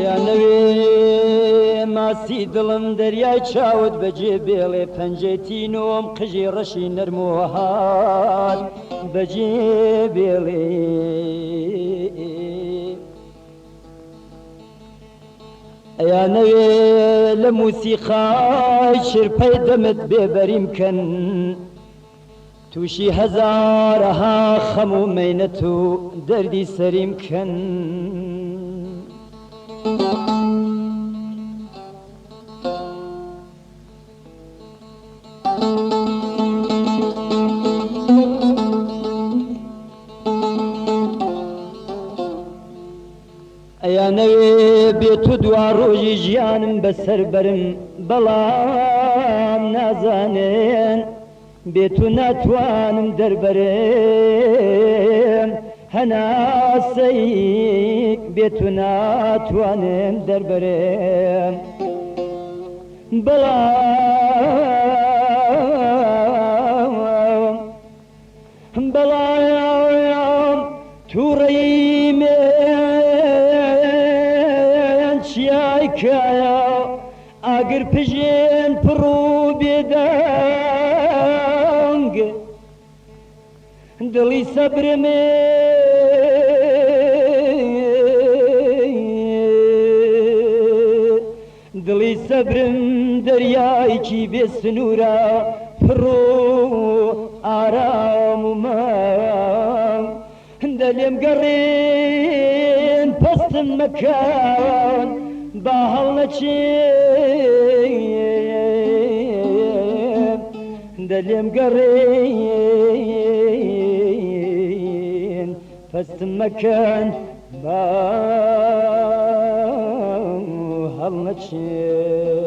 یا نوێ ماسی دڵم دەریای چاوت بەجێ بێڵێ پەنجەی تینۆم قژی ڕەشی نەرمۆهات بەجێ بێڵێ یا نەوێ لە موسیقای شرپەی دەمت بێبەریم کەن تووشی هەزارەها خەم و مەینەت و دەردی سەریم کەن ئەیا نەوێ بێت و دوا ڕۆژی ژیانم بەسەر بەرم بەڵام نازانێن بێت و ناتوانم دەربەرم هەناسەی بێت و ناتوانم دەربەرم بەڵام تووڕەی من چیای کایە ئاگر پژێن پڕ و بێدەنگ دڵی سەبرمێ دڵی سەبرم دەریایکی بێ سنوورە پڕ و ئارام و مەنگ دەلێم گەڕێن پەستم مەکەن با هەڵنەچێن دەلێم گەڕێن پەستم مەکەن با هەڵنەچێن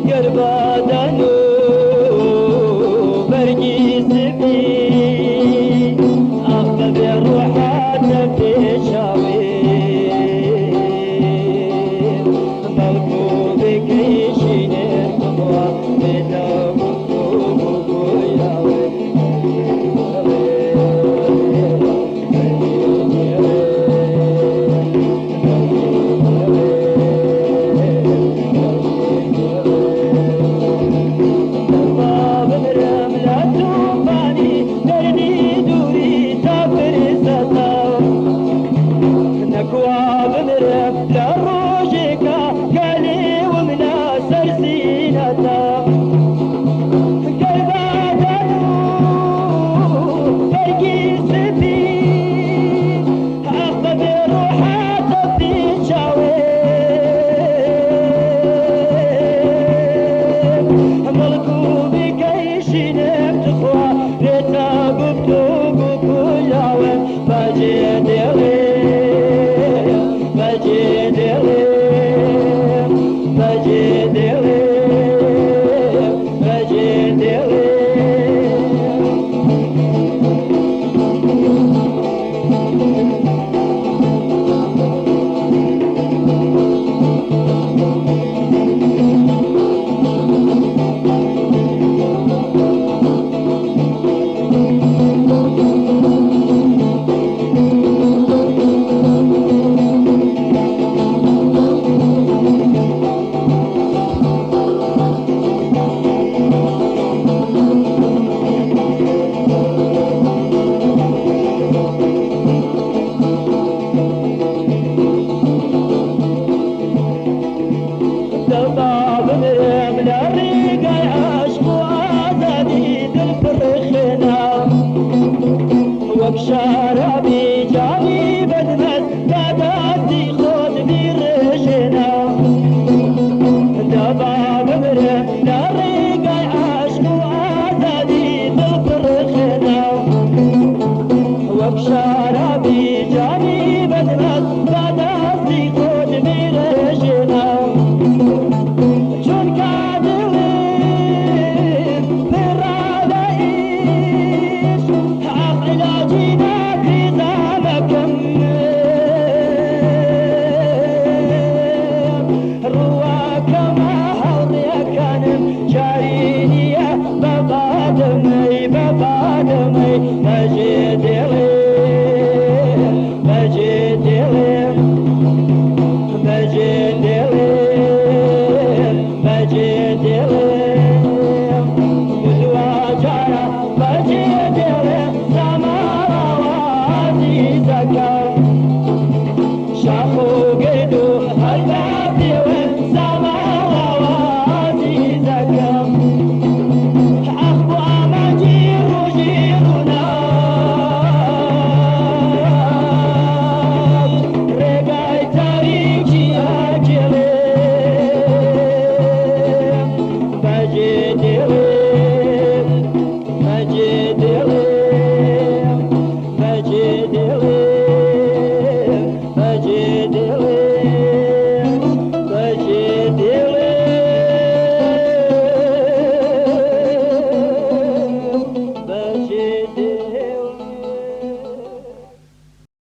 گەر بادەن و بەرگی زەوی